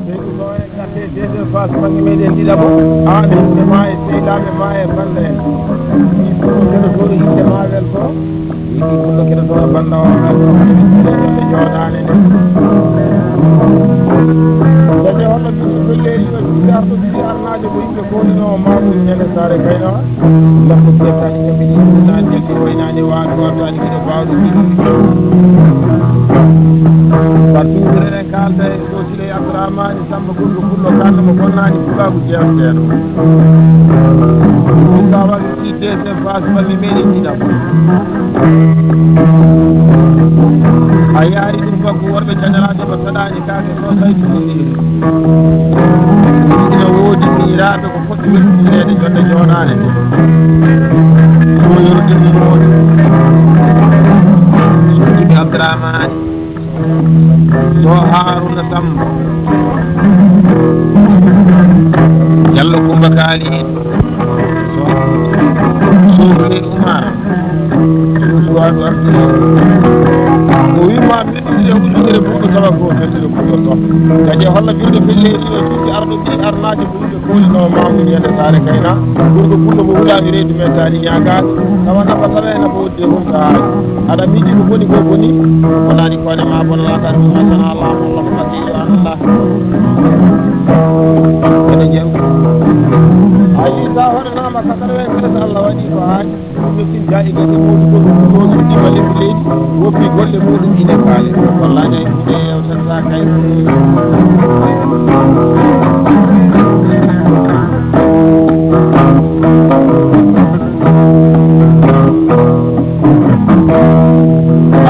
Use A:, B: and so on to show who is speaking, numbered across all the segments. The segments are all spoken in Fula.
A: Seydou Sow e garte deuxième phase bangi meɗen ɗiɗaɓo ɓe ma e seydaɓe ma e balle ɗi fullo keɗotoɗo inde ma wel ko yiɗi fullo keɗotoɗo banda o wel ko ɓe jooɗani nde dañe holno ɓiɗo pelleri o juuɗe arɗo ɓiɗi arnaje ko yimɓe kolino mamoudou ñande sare kaynawa gammo jettani jaɓi ɗi ɗuɗani jalɗi waynani waɗo wartani kiɗe bawɗo ɗiɗi par toujours eɗen kalda e ɗo sile abdourahmani samba gonɗo fullo kalda mo bonnani fukaku jeewteɗo ɗumka waɗi ɗi deuxiéme phase balli meɗen ɗiɗam a yaari ɗum fakko worɓe cañalaɓe ko saɗani kake so saytuɗiri ina woodi miiraɓe ko foɗɗi weltinirede jonde joɗane nde so yordini moɗo so jiɓi abdourahmani so haruna samba diallo coumba kaali en so sohri oumar suwaɗo ardi o wima meɗɗire uddudere ɓuɗɗo tawa ko fettire ɓuɗɗo to kadi holla ɓiɗo pelleri o juuɗi arɗo ɓi arnaje ko yimɓe kolino mamoudou ñande sare kayna ɓurgo fullo mo wuulani reedu men tani ñagaɗo tawa nafa tawena ko wodde hunta aɗa miiji ko boni ko boni wonani kone ma bonalaka ɗum macana allah allah ko matti yo allah ene jeew ayi sa hoɗanama 93 allah waɗi ko haaɗi ɗumɗin jaɗiɗeɗe muɗum goɗɗum ɗima lembi leydi woppi golle muɗum ine kaale wallahi ay kude yewtata kay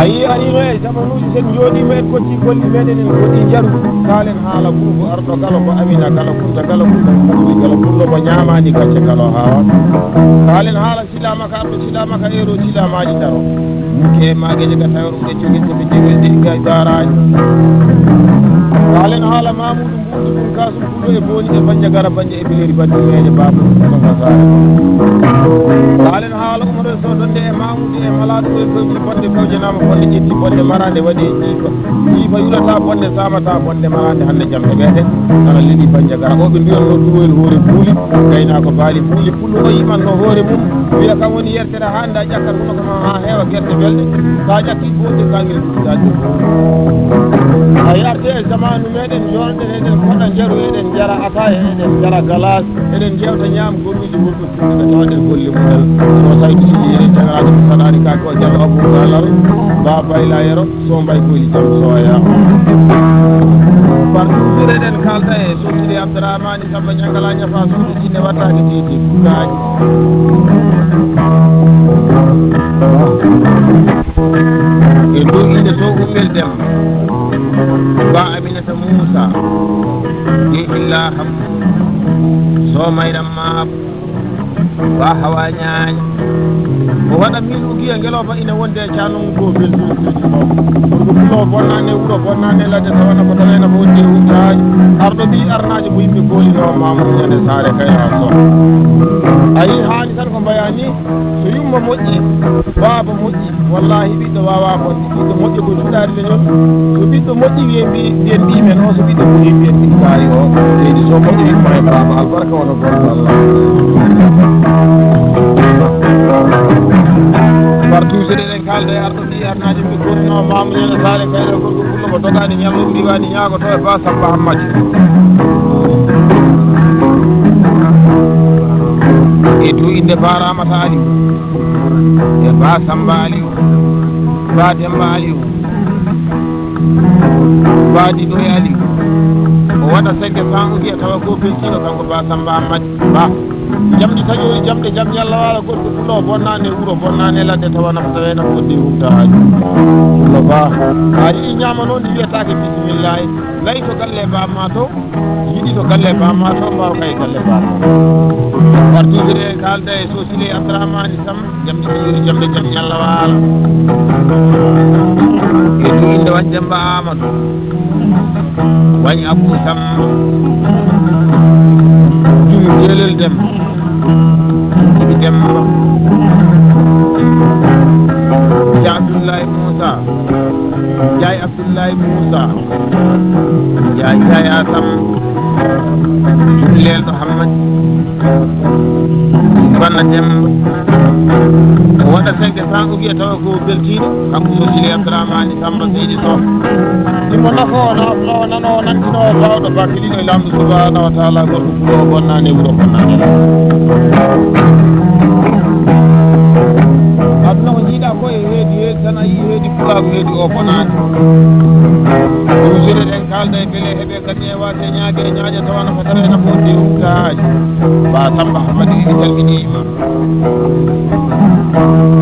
A: ayi arino e zamanuji sen jooɗima en kotti golli meɗen en goɗɗi jaru kalen haala buubu arɗo kala ko amina kala kunta kala kunta kaswi kala fullo mo ñamani gacce kala hawa kalen haala silamaka arɗo silamaka ero silamaji daro muke magueje ga tawru ɗe joguinte ɓe jegelɗe gay daraji kalen haala mamoudou mbuɗo ɗum kasum fullo e boni e banja gara banja e bileri bandi meje babou sare kalen haala umaro so donde e mamoudou e malaɗo e fewje bonde fewjenama bonde ƴetti bonde marande waɗi e ƴiifa yulata bonde samata bonde marande hande jam heɓeɗen ana leeɗi banja gara oɓe mbiyanno ɗuwoyel hoore fuuli gayna ko baali fuuli fullo o yimanno hoore mum wiya kam woni yertere hande a ƴakkat huno kama ha heewa guerte belɗe sa ƴakki goɗɗi kangel ɗuɗaji a yarte e zamanu meɗen jorɗen eɗen koɗa jaru eɗen jara ataya eɗen jara galas eɗen jewta ñaam golliji ɓurɗo fulɗe tawaɗen golle mumel so tawi ɗiɗi eɗen jagaraji ko saɗani kake o jallo abougalal ba bayla yero so mbay koyli jam soya par toujours eɗen kalda e sotiri abdourahmani samba ñangala ñafa suuɗi ɗinne wattake titi fukaji e dow inde to ummel demba ba aminata moussa e illaham so mayɗam maabo ba hawa ñaaña o waɗa min ugiya ngeloba ina wonde e canum ko beltuji maw ko fulo bonnane wuro bonnane ladde tawana ko tawena ko wonde wurtaji arɗo ɓi arnaji ko yimɓe golino mamoudou ñande sare kayra so ayi haali tan ko mbaya ni so yumma moƴƴi baaba moƴƴi wallahi ɓiɗɗo wawa bonde ɓiɗɗo moƴƴi ko juɗari leñol so ɓiɗɗo moƴƴi wiye mbiyen mbimen o so ɓiɗɗo moƴƴi mbiyen ɗiɗɗari o leydi so moƴƴi wimma e baaba albarka wono gonɗo allah par toujours eɗen kalda e arɗo ɗi arnaji mbi gonno mamoudou ñande sare kayra gorko fullo mo dogani ñallo riwani ñagoto e ba samba hammadi e to inde ba ramata aliou e ba samba aliou ba demba aliou ba diɗo e aliou o waɗa segge san o wiya tawa ko peltino kanko ba samba hammadi ba jamɗe taƴoyi jamɗe jam yallah wala gorko fullo bonnane wuro bonnane ladde tawa nafa tawena ko woddi humtaji fullo ba a yiɗi ñama noon ndi wiyatake bisimillahi gayi to galle bamma to yiɗi to galle bamma to mbawa kay galle bamma par toujours e kalda e sosile abdourahmani sam jamɗe taƴoyi jamɗe jam yallah wala e to inde wañ demba amadou wañ abou samba jumi jelel demba Ibi Demba Ja Abdoulaye Moussa Jaay Abdoulaye Abdoulaye Moussa Yaya Sam Jubilel Muhammad Banna Dem waɗa senke sanko wiya tawa ko beltiɗo kanko so Sile Abdourahmane Samba Seydi Sow ɗimo nafo naflo nano nantino bawɗo bakkiliɗo e lamɗo subhanahu wa taala gorko fulo bonnani wuro bonnani aduna ko jiiɗa ko e heedi tan a yii heedi fulago heedi o bonani ɗum sire ɗen kalda e beele heeɓe kadi e wate ñaage ñaaƴe tawana ko tawe nafoode humtaaji ba Samba Hamadi ɗi calminima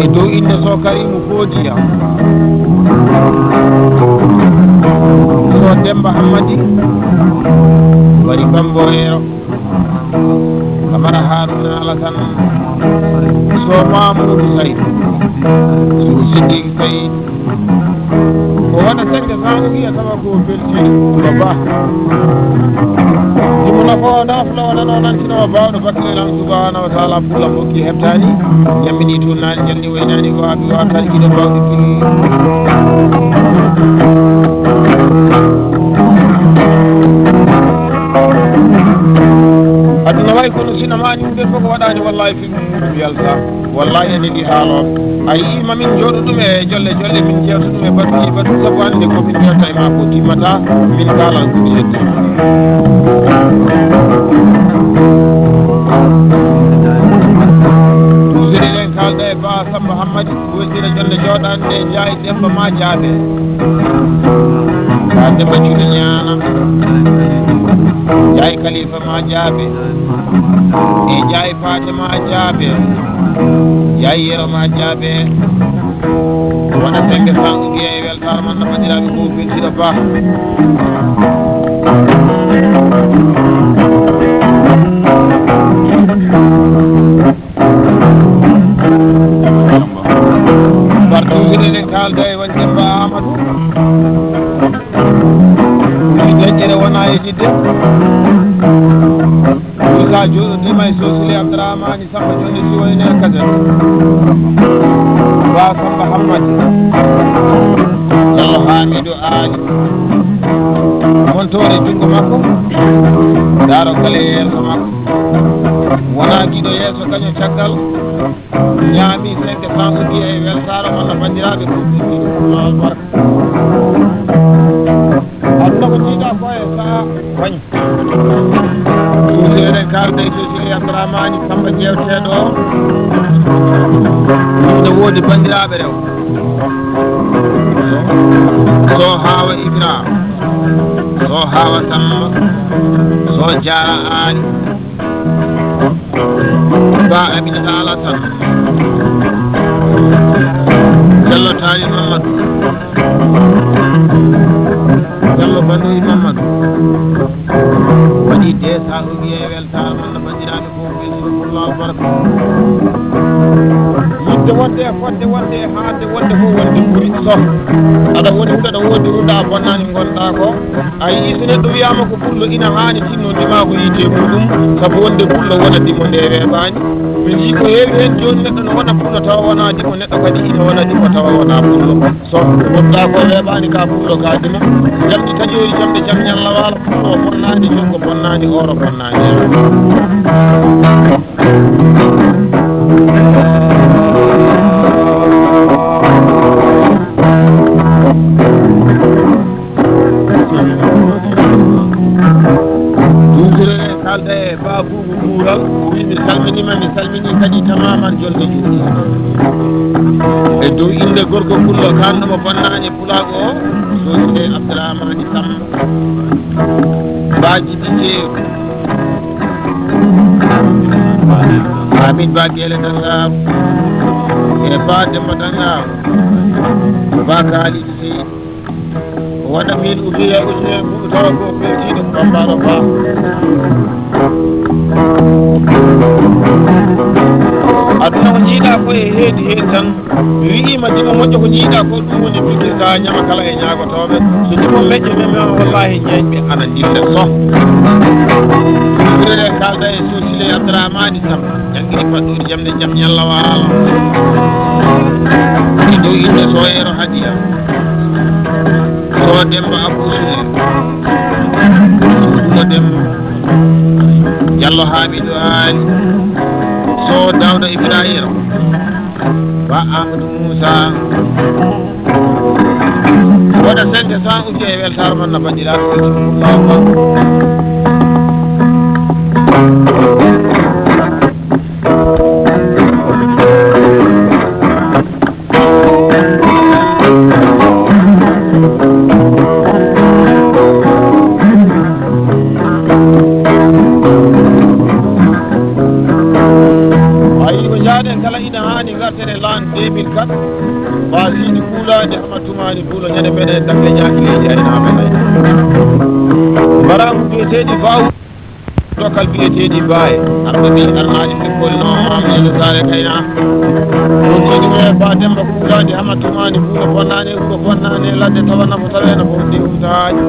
A: e dow inde so Karimu Foodiya so Demba Hammadi wari Bamboyero Camara Haruna Alassane so Mamoudou Saydou so Siddiqui Sayd o waɗa senke sango wiya tawa ko beltiɗo no ba ɗimuna ko naflo wonano nantinowo bawɗo bakkilelam subhanahu wa taala fulla mokki heɓtani ñammini toon nani jalni waynani ko abi wattani kiɗe bawɗi kili aduna way kono sinamani ɗum fof ko waɗani wallahi film muɗum yalta wallahi ene ɗi haaloɓe a yii mamin jooɗo ɗum e jolle jolle min jewta ɗum e baɗuji baɗu sabu hande komin jewta e ma ko timmata min kaalal kuɗi heddi tusiri ɗen kalda e Ba Samba Hammadi wesira jolle jooɗani nde jaayi Demba ma jaaɓe ba Demba Cuɗi ñaana jaayi Khalifa ma jaaɓe e jaayi Paate ma jaaɓe jaayi Yero ma jaaɓe waɗa senke sango wiya e weltare man nafadiraɓe ko beltiɗo Ba bartuusiɗe ɗen kalda e won Demba Amadou mi jaƴƴere wona e jidde Moussa jooɗodima e so Sile Abdourahmane Samba jonde siwoyne kasen Ba Samba Hammadi Diallo Hamidou Ali montore jungo makko darogale yeeso makko wona giɗo yeeso kañum caggal ñaami 500 uɗi e weltare malla bandiraɓe ko ɗiɗiɗo barka aduna ko jiiɗa ko e saha wañ tusere kalde so Sile Abdourahmane Samba jewteɗo ne woodi bandiraɓe rew so Hawa Ibrahima so Hawa Samba so Diara Ali Ba Aminata Alassane Diallo Tali Mamadou Diallo Bandoyi Mamadou waɗi desa o wiye weltare man no bandiraɓe fof belsiroullah baraka yidde wonde e fodde wonde e haadde wonde fof wonde ɓuuri so aɗa woni huɗo aɗa woodi huɗa bonnani gonɗa ko a yii so neɗɗo wiyama ko pullo ina hani tinno ndima ko yiite muɗum saabu wonde pullo wona dimo nde weeɓani min jii ko heewi hen joni neɗɗo no wona pullo tawa wona dimo neɗɗo kadi ina wona dimo tawa wona pullo so gonɗa ko weeɓani ka pullo ka dimo jamɗi taƴoyi jamɗe jam ñalla wala pullo bonnani jonko bonnani oro bonnani kalde e Babou Boural mi salminima mi salmini kadi tamaman jolde juuɗi e dow inde gorko pullo kanɗomo bonnani pulago o so Sile Abdourahmane Samba baji ɗijeew Hamid Ba Guele Dangaw e Ba Demba Dangaw Ba Kalidou Seydi waɗa min ujiya ujune ɓuɗo tawa ko beltiɗo bambaɗo Ba aduna ko jiiɗa ko e heedi hen tan mi wiima dimo moƴƴo ko jiiɗa ko ɗum woni pikirta ñama kala e ñagotoɓe so dimo meƴƴo meme wallahi ñeñɓe ana dille so ɓurere kalda e so Sile Abdourahmane Samba jangguiri paɗɗori jamde jaam ñalla waalo e dow inde Soyero Hadiya so so Demba Abou Sule so Demba Diallo Hamidou Ali so Dawda Ibrahima ba Amadou Moussa waɗa 500 ujje e weltare mon no bandiraɓe kala ina hani gartere lan 2004 basidi kuulade hamatumani kuulo ñande meɗen dakke ñakileji ayna meɗen mbaramu biyeteɗi faw dokal biyeteɗi baye arɓe ɓi arnaɗi lekkol no amede sare kayna wontiɗi me ba demba kuulade hamatumani kuulo bonnani wuro bonnani ladde tawa nafo tawena fof ndi umtaji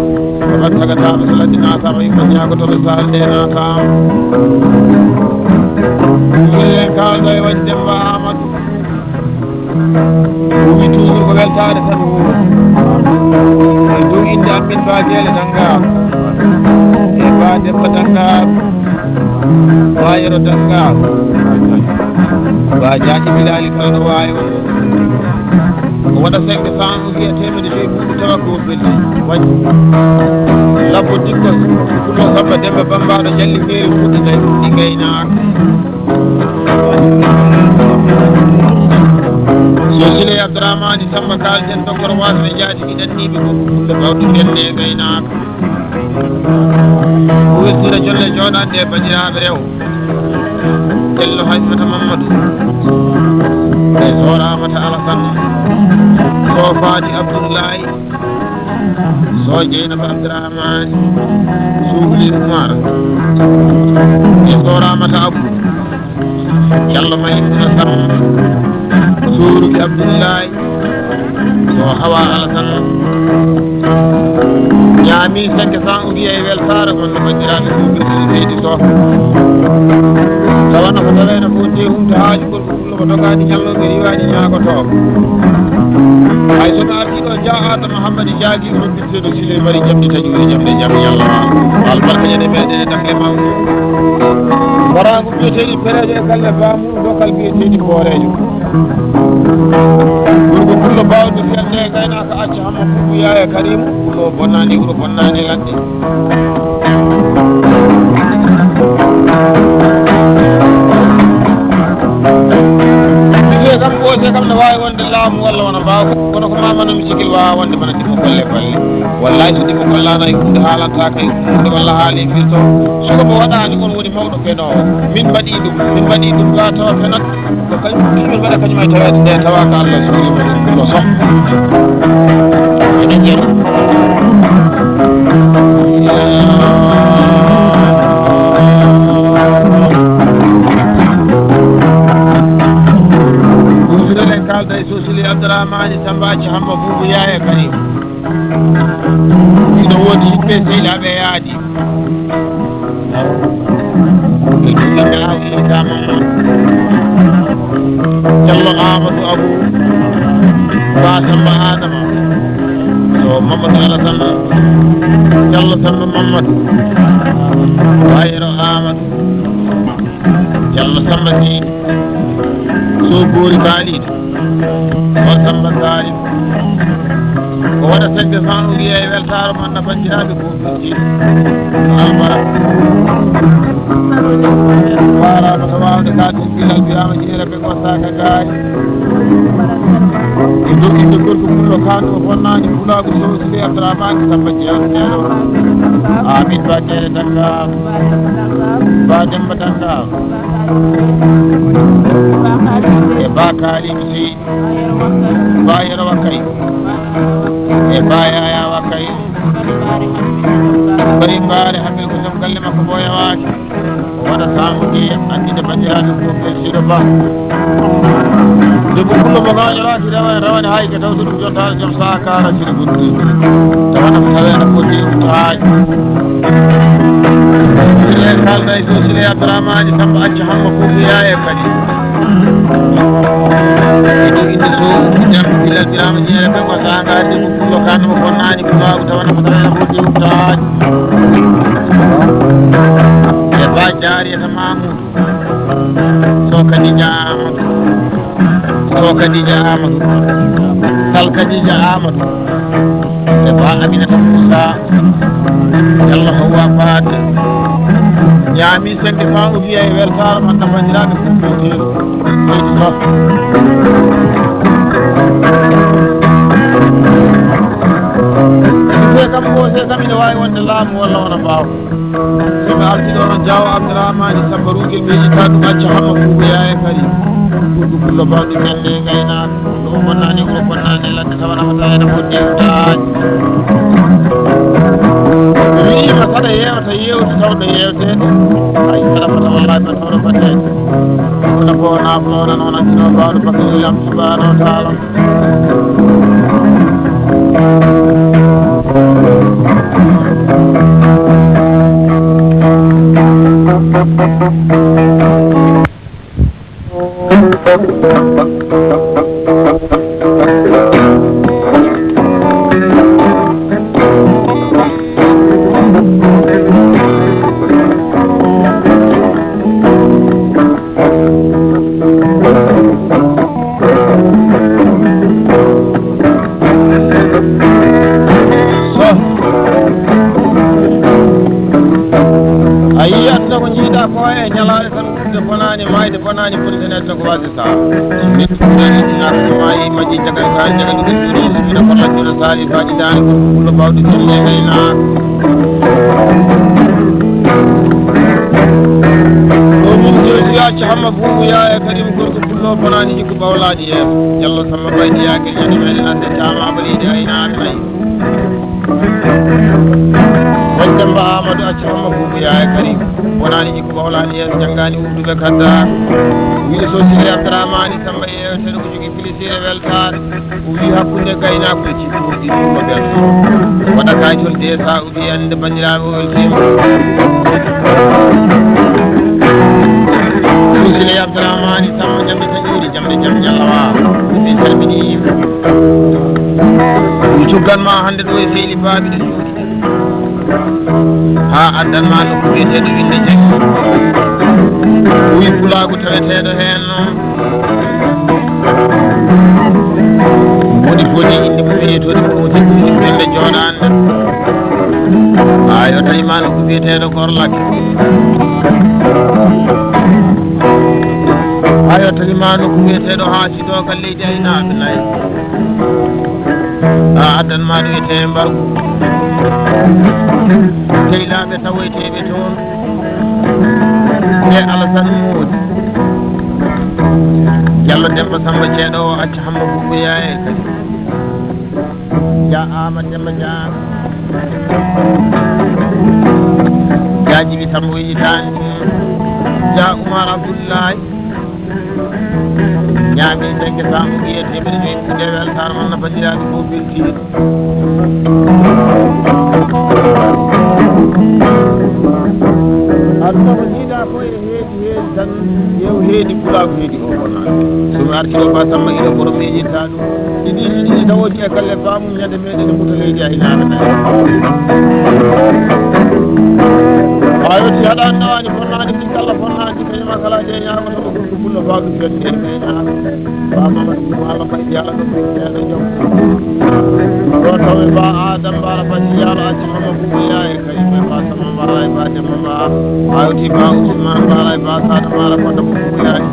A: koɗon tagatama so ladde natama yimɓe ñagotoɓe salde natama Willen kaldo e waɗi Demba Amadou umi toujours ko weltade tan wuuro e dow inde amin ba Jeele Dangar e ba Demba Dangar ba Yero Dangar ba Diaƴi Bilali kala no wawi o waɗa 500 wiya temedde joyi ɓuuɗu tawa ko belli waɗi labbo dikko kuno Samba Demba Bambaɗo jalli feewi fuɗɗinay ɗi gaynaka so Sile Abdourahmane Samba kalden docteur wasne jaadi ɗiɗanniɓe ko kulle bawɗi ɓenne gaynaka o weltira jolle joɗande e bandiraɓe rew Dello Haymata Mamadou e so Ramata Alassane so Fadi Abdoullahi so Dieynaba Abdourahmane Soubli Oumar e so Ramata Abou Diallo Maymuna Samba Souruki Abdoullahi so Hawa Alassane ñaami 500 ugiya e weltare mon no bandiraɓe suuɓirɗi leydi so tawanno ko taweno fof de humta haaji gol ko fullo ko dogani ñalloɓe riwaɗi ñagoto hay sono ardiɗo Dia Adama Hammadi jaagui robbitteɗo Sile mari jamdi taƴude jamde jaam ñalla albarka ñande meɗen e dakle mawɗo warago biyeteɗi perejo e galle bamum dokal biyeteɗi koorejo wurgo pullo bawɗo fiyande e gaynaka acca hamma fufu yaya Karimu pullo bonnani wuro bonnani ladde kam ɓoose kam ne wawi wonde laamu walla wona mbaw kono ko mamano mi sikil wawa wonde bana dimo golle balle wallahi so dimo gollano e hunde haalantaka e hunde walla haali firto soko mo waɗani on woni mawɗo fenowo min mbaɗi ɗum ga tawa fenat ko kañum ɗumel mbaɗa kañum ay tawede nde tawa ko Allah suuri men kullo som enen jeeɗo kalda e so Sile Abdourahmane Samba acca hamma Boubou Yaya Karim ino woodi yimɓe sehilaɓe yaadi e ɗuɗɗinɓe hawi Issa Mamadou Diallo Amadou Abou ba Samba Adama so Mamadou Alassane Diallo Samba Mamadou Wayro Amadou Diallo Samba Sy so Boori Kaliɗo o Samba Salim ko waɗa 500 ugiya e weltare mon no bandiraɓe fofijiɗo albara warama to wawde kadin bilal biyama jeera ɓe gossaka gaari e dow inde gorko pullo kandu o bonnani fulago so Sile Abdourahmane Samba jeyanteɗo amin ba Jeere Dangar ba Demba Dangar e ba Kalim Sy ba Yero Wakay e ba Yaya Wakay bari mbaare hamɓe ko jom galle makko bo yawaki o waɗa samude andinde bandiraɓe fof e Sido Ba debbo pullo mo gañoraki rawane hayke taw so ɗum jontade joom sakara sine goɗɗi tawana ko taweno ko de umtaaji Sile kalda e so Sile Abdourahmane Samba acca hamma Boubou Yaya kadi inde so jam bilal birama jeere be ko saagaade ko pullo kanno ko naani ko waaw tawana ko tawana ko diwtaaj e ba jaariyata Mamoudou so Khadija Amadou sal Khadija Amadou e ba Aminata Moussa yalla hawa faade ñaami senke fa o wiya e weltare man nafandiraɓe fuɗɗoteɗo seydi Sow kam gose kam ine wawi wonde laamu walla wona mbawa somi artiɗo no Diaw Abdourahmani Samba Rugel ɓeƴita ɗum acca hamma fuuɓoya e kadi ɓurɗo pullo bawɗi men nde gaynaka ɗo bonnani o bonnani ladde tawa nafata ene fodde taani wiima saɗa yewta yewti tawɗo yewtede hay saɗa fota wallahi ma tawɗo fotede kono bo nafloona noon antino mbawɗo bakkilam subhanahu wa taala mayde bonani polisinede ko wasi sa min ɗuɗaninaɗomayi majji jagal sa jagal ɗuɗen ɗuɗi mino ko laƴƴuɗo saali faji dani ko pullo bawɗi selle gaynaka ɗo min joni yacca hamma buuɓuya e kadim gorko pullo bonani hikko ɓawlaɗi hen diallo Samba baydi yakel ñande meɗen ande tama ɓaliɗi aynaɓe nayi Demba Amadou acca hamma buuɓuya e kadim wonani hikko ɓawlaɗi hen janggani wurduɓe kadda wiɗo sosile Abdourahmani Samba yewtere ko jogui plaisir weltare o wi hakkude gaynako e cikkuɗi ɗumma ɓen waɗa kaytol desa o wi ande bandiraɓe o weltima sosile Abdourahmani Samba jamde taƴuri jamde jaam ñallawa min calmini yimɓe mi cugganma hande ɗo e sehli baaɓi ɗo suuɗi ha addanma nokku wiyeteɗo inde jaggi wi pulagu taweteɗo hen noon woni foti inde mo wiyetode mumti ɓiɓɓe jooɗande ha yo tañima nokku wiyeteɗo Gorlake ha yo tañima nokku wiyeteɗo Haasidogal leydi aynaɓe nayi ha addanma ɗo wiyete Mbargu sehilaɓe tawoyteɓe toon e Alassane Moodi Diallo Demba Samba ceeɗo o acca hamma buuɓoya e kadi ja Amadou Demba Dia Djibi Samba yitani ja Oumar Abdoullahi ñaami degge Samba wiyeteɓe ɗo joyi nde weltare man no bandiraɓe fof beltiɗo aduna ko jiiɗa ko e heedi tan yew heedi pulaako heedi o wonaa somi arti o ba Samba iɗo ɓoro miijinta ɗum ɗiɗi tawoji e galle faamum ñande meɗen e muta leydi aynaɓe nayi a yetti haɗani nawani fonnaani ɗi Allah fonnaani kañuma kala jeeñaako to ɗum pullo fawɗu fiyande e meñaako bamamadou ɗum Allah fayi yaala ɗo ɓeɗo jom ɗo tawi ba Adam mbala fayi yaala acci mama buuɓoya e kadi ɓe ba Samba mbala e ba Demba mba a yetti ba Ousmane mbala e ba Sada mbala konda mo buuɓoyaani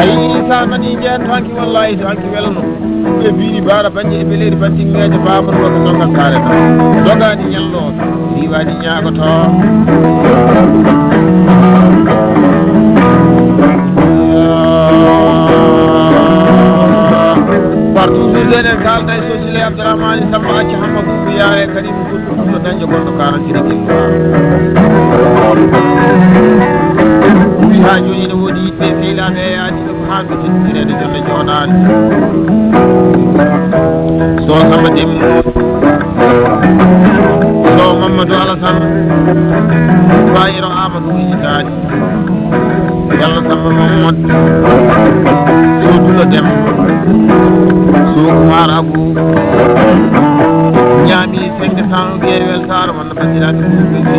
A: ayi Issa nani jeen to hanki wallahi to hanki welno ɓe mbiɗi mbaɗa bañƴe e beleri bantinŋeje Mamadou wako dongal kaleta dogani ñalloɓe riwani ñagoto partout ɓirɗeɗen kalda e sosile Abdourahmani Samba acca hamma buuɓoya e kadi mo fuɗɗo ɗumno dañde gonɗo 40 kilo wi ha joni ne woodi yiɗɓe sehilaɓe e adina ko hamɓe teddinirede jonde jooɗade so Samba Demba so Mamadou Amadou Alassane Bayiro Amadou Itaali Diallo Samba Mamadou Sodulo Dem Soumar Abou ñaami sengde tan geewel saaro wonno bandiraɓe ɓe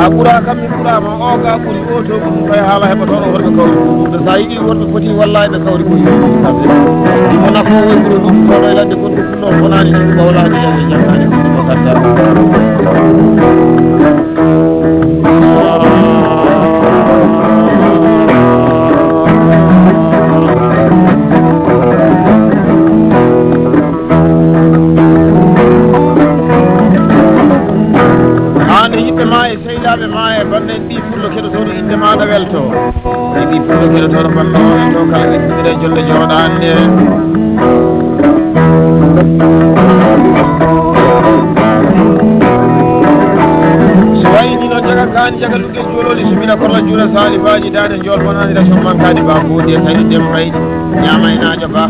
A: a ɓura kam mi ɓurama o ga ɓuri o to ɗum koye haala heɓatoɗo wonɓe kawri so sa yiɗi wonɓe foti wallade kawri ɓuri mo nafo woy ɓuro ɗum toɗo e ladde gonɗo funno wonani ɗum bawlade yewde jaggani ɗum gadda sehilaɓe ma e bande ɗi fullo keɗotoɗo inde maɗa welto e ɗi fullo keɗotoɗo bande o to kala ɓiɗɗiɗe jolle jooɗande so wayni noon jaga kani jaga ɗuggel jololi sumina kolla juura salifaji dade jol wonani ration mankadi ba foodi e tawi dembayɗi ñamaynajo ba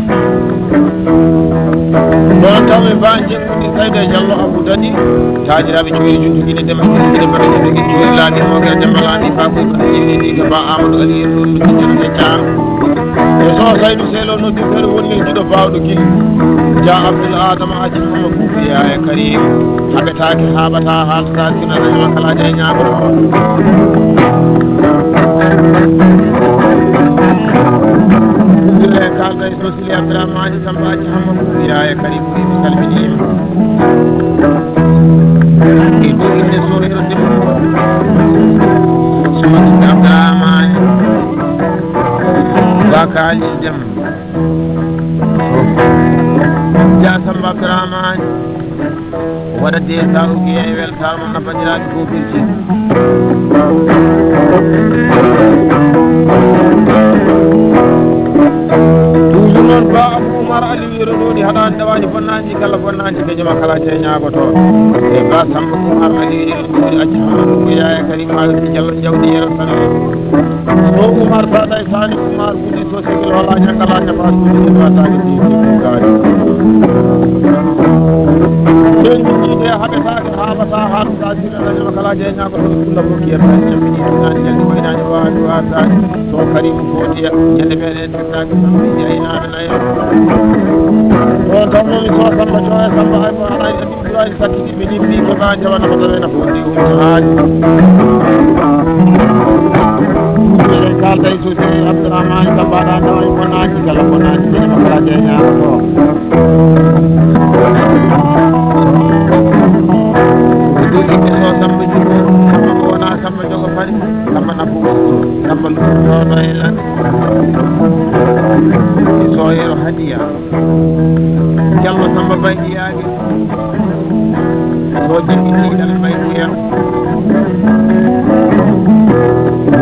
A: ɗon tawmi ba jekkude sayde Diallo Abou Dadi taajiraɓe cuuri juntuguiɗe demakine mbaɗa jogui cuuri laaɗi moga dembalani fakoy kono ƴewni ɗi ko ba Amadou Ali en ɗon ɗuɗɗiɗe caaro e so Saydou Selo noddirtere wonniljiɗo bawɗo guili Dia Abdoul Adama Aji Mama Boubiya e Karim haɓetake haɓata haalata tinanama kalaji e ñagoto Dille kalda e Sosili Abdourahmane Sambaji Hamma Boubiya e Karim mi salminima e ɗo inde sohiro debbo Somadinde Abdourahmane Bakali Dem Dia Samba Abdourahmane waɗate sawuki e weltare mon nabbaniraɓe gofirji toujours noon ba Abou Oumar Aliou yeroɗoni haɗani dawani bonnani kala bonnani keñoma kala te ñagoto e ba Samba Oumar Aliou yeroɗoni acci Hamadou Bouya e Karim Alti Diallo jawdi yero tan so Oumar saɗa e sani Oumar wuɗi so segil wala ñaggala ñafas ɗum wataki ɗiɗiɗiɗaɗi ɓen jiɗɗide haɓetake haɓata haalta sinananima kala jeeñago to kulla fof kiyata cammini ɗinani ñande waynani wawi wasade to Karimu Fodiya ñande meɗen tettaki sammiji aynaɓe nayo ɗon tawnomi so Samba Thio e Samba aymo haɗani aɗi ɓurani sakkiɗiɓe nimbi ko ba jawanama tawena fondi humto haali e kalda e suusi Abdourahmane Samba aɗa dawani bonnaji kala bonnaji keñima kala jeeñago to ɗuɗiɓe so Samba Djibo Samba ko wona Samba jogo fari Samba Nabou Samba lutoɗo e lan e soyero Hadiya Diallo Samba Baydiyaɓe so jangguitiɗal Baydiya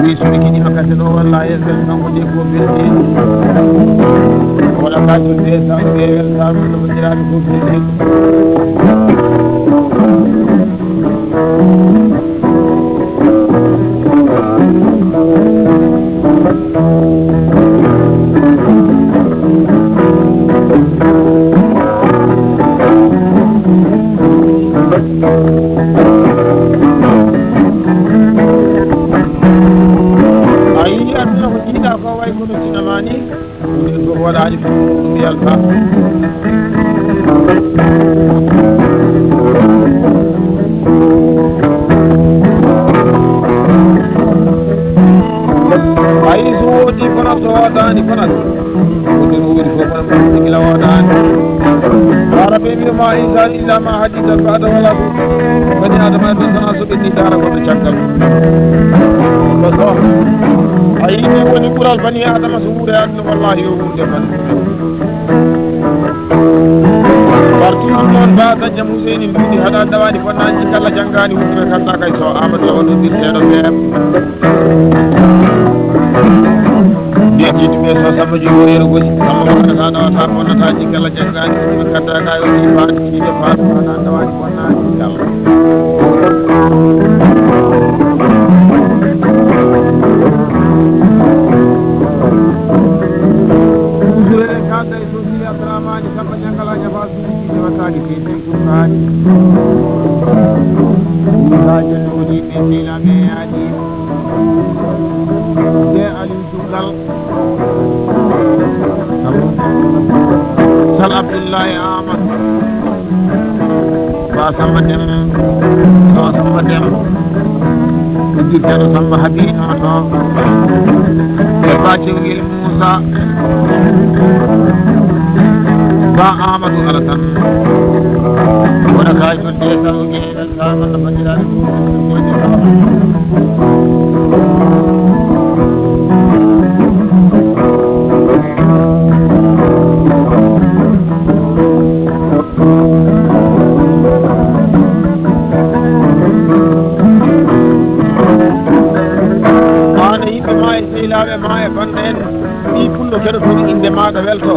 A: wi suɗi kiɗima kase ɗo walla yesel kanko de ko belɗe waɗa katul be saɗo e weltare no bandiraɓe ko belɗe ayi aduna ko jiiɗa ko way kono sinamani ɗum ko waɗani fof ɗum yalta ayi so woodi konat so woodani konat woodi no woodi fof kono ɗum sigila woodani araɓe wiyama insan illa ma hadida bada wala ɗum bani adama ɗon sana so ɓenni dara goɗɗo caggal ko so a yini woni ɓural bani adama so wuure aduna wallahi yo wuurde man par toujours noon ba daña Mouseyni mbiɗi haɗa dawani bonnaji kala janggani wuddime kanda kay so Amadou Law ɗoɓirteɗo feere mbiya jiituɓe so Samba Diogo yero gosi Samba wonata ɗawata bonnataji kala janggani wuddime kanda kay o ɗi faati kiɗiɗe faatu haɗa dawani bonnaji Allah yaame yaadi de aliou jungal sal abdoullahi amadou ba samba dem so samba dem udirteɗo samba habino to e bacewgel moussa ba amadou alasan wona kaaj ɗon de salgeɗen samanno bandiraɓe moƴƴi sehilaɓe ma e bande en ɗi pullo keɗotoɗo inde maɗa welto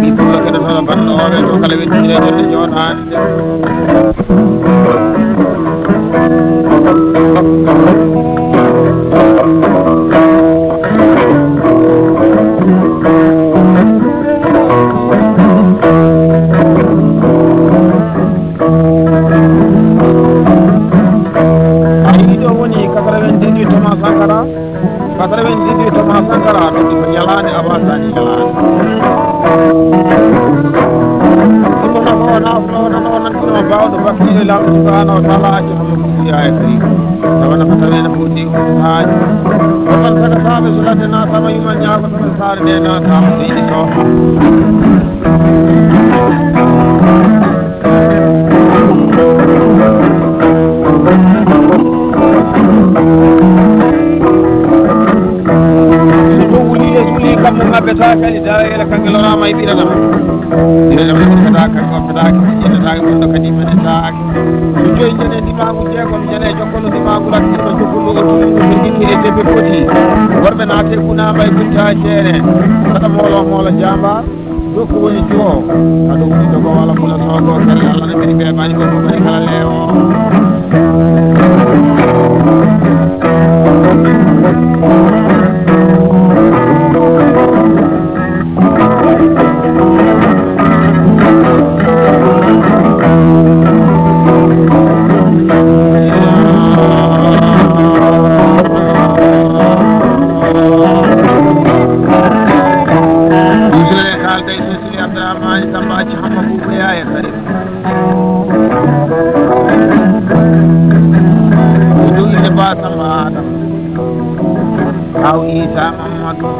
A: ɗi pullo keɗotoɗo bande oɓe to kala wettire jonde jooɗade ayi ɗo woni 98 Thomas Sankara 98 Thomas Sankara ɗum ko ñalande abasani ñalande ɗum nafa o nafno nantino bawɗo bakkiɗo lawɗo subhanahu wa taala acci homo kuuya e kadi tawa nafa tawene foɗi haaji otan sagataɓe so ladde natama yuma ñaago tamen saare nde natama so yiɗi to kam mo ngabbeta kadi dawele kanke lorama e ɓiranama ɓiranama ɗiɗetaka goppetake ƴettetake gonɗo kadi menetake so joyi jene ndimagu jeegom jene jokkono ndimagu lakkima jokkollo o tulino so ɗiɗɗi e debbe foti worɓe naate kunama e gunta jeere saɗa moolo jambar dokku woni jo aɗa woni dogo walla mula sogo kadi allah ne mbiɗi ɓeɓani ko fof kala leewo aw Isa Mamadou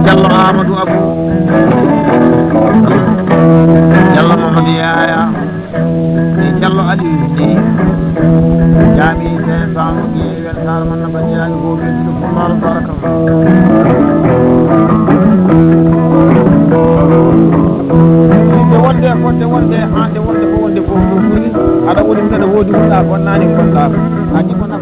A: Diallo Amadou Abou Diallo Mamadou Yaya Diallo Aliou Sy Jami Sen Samu Gi Weltar man na bandiraɓe go ɓeydiɗo fumaro barakallah wonde hande wonde ko wonde fof fof woni aɗa woni mbeɗa woodi huɗa bonnani gonɗa haji kona